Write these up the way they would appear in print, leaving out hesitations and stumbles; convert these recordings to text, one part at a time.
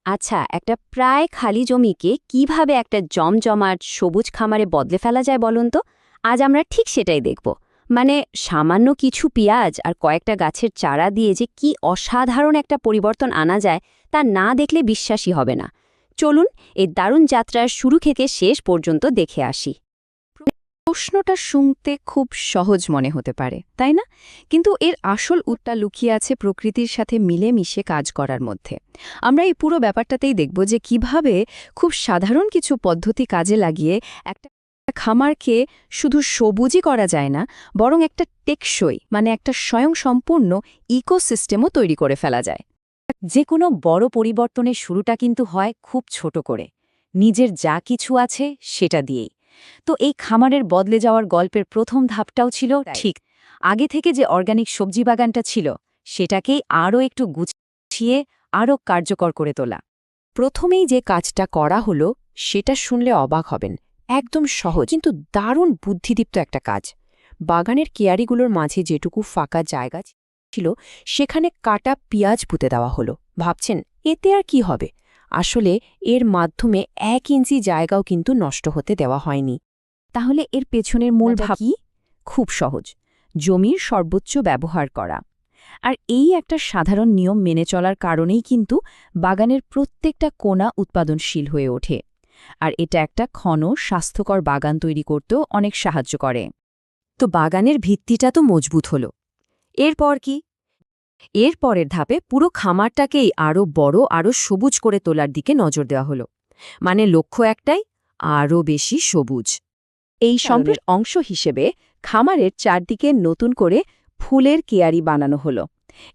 আচ্ছা, একটা প্রায় খালি জমিকে কিভাবে একটা জমজমাট সবুজ খামারে বদলে ফেলা যায় বলুন তো? আজ আমরা ঠিক সেটাই দেখব। মানে সামান্য কিছু পেঁয়াজ আর কয়েকটা গাছের চারা দিয়ে যে কি অসাধারণ একটা পরিবর্তন আনা যায় তা না দেখলে বিশ্বাসই হবে না। চলুন এই দারুণ যাত্রার শুরু থেকে শেষ পর্যন্ত দেখে আসি। প্রশ্নটা শুনতে খুব সহজ মনে হতে পারে, তাই না? কিন্তু এর আসল উত্তর লুকিয়ে আছে প্রকৃতির সাথে মিলেমিশে কাজ করার মধ্যে। আমরা এই পুরো ব্যাপারটাতেই দেখব যে কিভাবে খুব সাধারণ কিছু পদ্ধতি কাজে লাগিয়ে একটা খামারকে শুধু সবুজই করা যায় না, বরং একটা টেকসই মানে একটা স্বয়ংসম্পূর্ণ ইকোসিস্টেমও তৈরি করে ফেলা যায়। যে কোনো বড় পরিবর্তনের শুরুটা কিন্তু হয় খুব ছোট করে, নিজের যা কিছু আছে সেটা দিয়েই। তো এই খামারের বদলে যাওয়ার গল্পের প্রথম ধাপটাও ছিল ঠিক আগে থেকে যে অর্গানিক সবজি বাগানটা ছিল সেটাকেই আরও একটু গুছিয়ে আরও কার্যকর করে তোলা। প্রথমেই যে কাজটা করা হলো সেটা শুনলে অবাক হবেন। একদম সহজ কিন্তু দারুণ বুদ্ধিদীপ্ত একটা কাজ। বাগানের কেয়ারিগুলোর মাঝে যেটুকু ফাঁকা জায়গা ছিল সেখানে কাটা পেঁয়াজ পুঁতে দেওয়া হলো। ভাবছেন এতে আর কি হবে? আসলে এর মাধ্যমে 1 ইঞ্চি জায়গাও কিন্তু নষ্ট হতে দেওয়া হয়নি। তাহলে এর পেছনের মূল ভাব কি? খুব সহজ, জমির সর্বোচ্চ ব্যবহার করা। আর এই একটা সাধারণ নিয়ম মেনে চলার কারণেই কিন্তু বাগানের প্রত্যেকটা কোণা উৎপাদনশীল হয়ে ওঠে। আর এটা একটা স্বাস্থ্যকর বাগান তৈরি করতেও অনেক সাহায্য করে। তো বাগানের ভিত্তিটা তো মজবুত হলো। এরপর কি? এর পরের ধাপে পুরো খামারটাকেই আরও বড় আরও সবুজ করে তোলার দিকে নজর দেওয়া হলো। মানে লক্ষ্য একটাই, আরও বেশি সবুজ। এই সম্পূর্ণ অংশ হিসেবে খামারের চারদিকে নতুন করে ফুলের কেয়ারি বানানো হলো।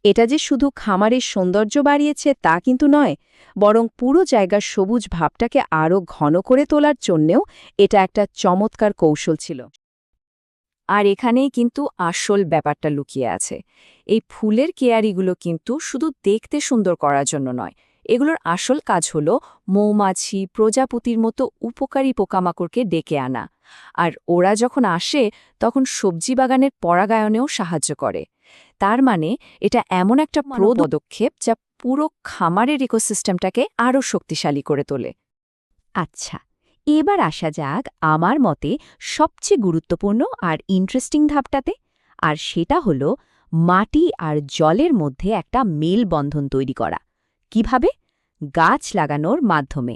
এটা যে শুধু খামারের সৌন্দর্য বাড়িয়েছে তা কিন্তু নয়, বরং পুরো জায়গার সবুজ ভাবটাকে আরও ঘন করে তোলার জন্যেও এটা একটা চমৎকার কৌশল ছিল। আর এখানেই কিন্তু আসল ব্যাপারটা লুকিয়ে আছে। এই ফুলের কেয়ারিগুলো কিন্তু শুধু দেখতে সুন্দর করার জন্য নয়, এগুলোর আসল কাজ হলো মৌমাছি, প্রজাপতির মতো উপকারী পোকামাকড়কে ডেকে আনা। আর ওরা যখন আসে তখন সবজি বাগানের পরাগায়নেও সাহায্য করে। তার মানে এটা এমন একটা পদক্ষেপ যা পুরো খামারের ইকোসিস্টেমটাকে আরও শক্তিশালী করে তোলে। আচ্ছা, এবার আসা যাক আমার মতে সবচেয়ে গুরুত্বপূর্ণ আর ইন্টারেস্টিং ধাপটাতে। আর সেটা হলো মাটি আর জলের মধ্যে একটা মেলবন্ধন তৈরি করা। কিভাবে? গাছ লাগানোর মাধ্যমে।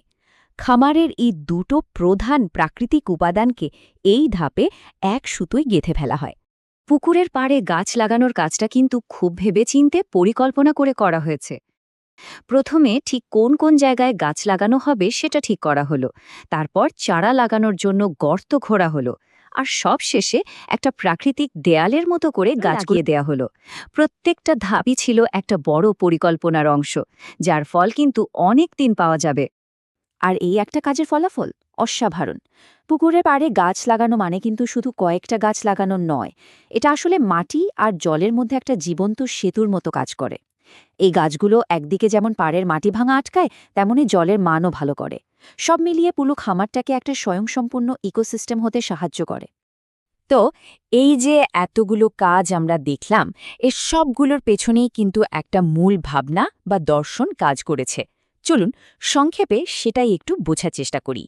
খামারের এই দুটো প্রধান প্রাকৃতিক উপাদানকে এই ধাপে এক সুতোয় গেঁথে ফেলা হয়। পুকুরের পাড়ে গাছ লাগানোর কাজটা কিন্তু খুব ভেবেচিন্তে পরিকল্পনা করে করা হয়েছে। প্রথমে ঠিক কোন কোন জায়গায় গাছ লাগানো হবে সেটা ঠিক করা হলো, তারপর চারা লাগানোর জন্য গর্ত খোঁড়া হলো, আর সব শেষে একটা প্রাকৃতিক দেয়ালের মতো করে গাছ লাগিয়ে দেয়া হলো। প্রত্যেকটা ধাপই ছিল একটা বড় পরিকল্পনার অংশ, যার ফল কিন্তু অনেক দিন পাওয়া যাবে। আর এই একটা কাজের ফলাফল অসাধারণ। পুকুরের পাড়ে গাছ লাগানো মানে কিন্তু শুধু কয়েকটা গাছ লাগানো নয়, এটা আসলে মাটি আর জলের মধ্যে একটা জীবন্ত সেতুর মতো কাজ করে। এই গাছগুলো একদিকে যেমন পাড়ের মাটি ভাঙা আটকায়, তেমনি জলের মানও ভালো করে। সব মিলিয়ে পুরো খামারটাকে একটা স্বয়ংসম্পূর্ণ ইকোসিস্টেম হতে সাহায্য করে। তো এই যে এতগুলো কাজ আমরা দেখলাম, এর সবগুলোর পেছনেই কিন্তু একটা মূল ভাবনা বা দর্শন কাজ করেছে। চলুন সংক্ষেপে সেটাই একটু বোঝার চেষ্টা করি।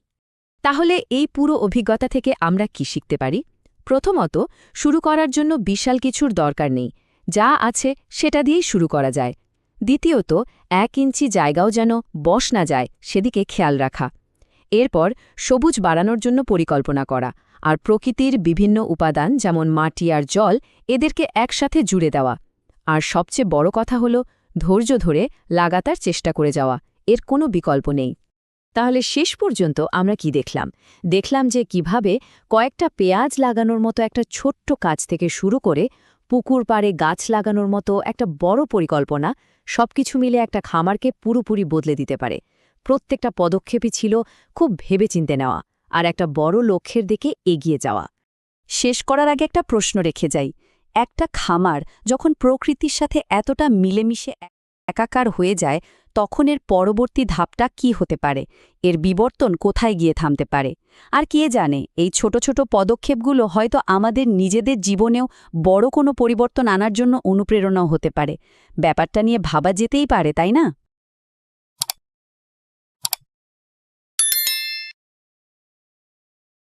তাহলে এই পুরো অভিজ্ঞতা থেকে আমরা কি শিখতে পারি? প্রথমত, শুরু করার জন্য বিশাল কিছুর দরকার নেই, যা আছে সেটা দিয়েই শুরু করা যায়। দ্বিতীয়ত, 1 ইঞ্চি জায়গাও যেন বশ না যায় সেদিকে খেয়াল রাখা। এরপর সবুজ বাড়ানোর জন্য পরিকল্পনা করা, আর প্রকৃতির বিভিন্ন উপাদান যেমন মাটি আর জল এদেরকে একসাথে জুড়ে দেওয়া। আর সবচেয়ে বড় কথা হলো ধৈর্য ধরে লাগাতার চেষ্টা করে যাওয়া, এর কোনো বিকল্প নেই। তাহলে শেষ পর্যন্ত আমরা কি দেখলাম? দেখলাম যে কিভাবে কয়েকটা পেঁয়াজ লাগানোর মতো একটা ছোট্ট কাজ থেকে শুরু করে পুকুর পাড়ে গাছ লাগানোর মতো একটা বড় পরিকল্পনা সবকিছু মিলে একটা খামারকে পুরোপুরি বদলে দিতে পারে। প্রত্যেকটা পদক্ষেপই ছিল খুব ভেবেচিন্তে নেওয়া আর একটা বড় লক্ষ্যের দিকে এগিয়ে যাওয়া। শেষ করার আগে একটা প্রশ্ন রেখে যাই। একটা খামার যখন প্রকৃতির সাথে এতটা মিলেমিশে একাকার হয়ে যায়, তখন এর পরবর্তী ধাপটা কি হতে পারে? এর বিবর্তন কোথায় গিয়ে থামতে পারে? আর কে জানে, এই ছোট ছোট পদক্ষেপগুলো হয়তো আমাদের নিজেদের জীবনেও বড় কোনো পরিবর্তন আনার জন্য অনুপ্রেরণাও হতে পারে। ব্যাপারটা নিয়ে ভাবা যেতেই পারে, তাই না?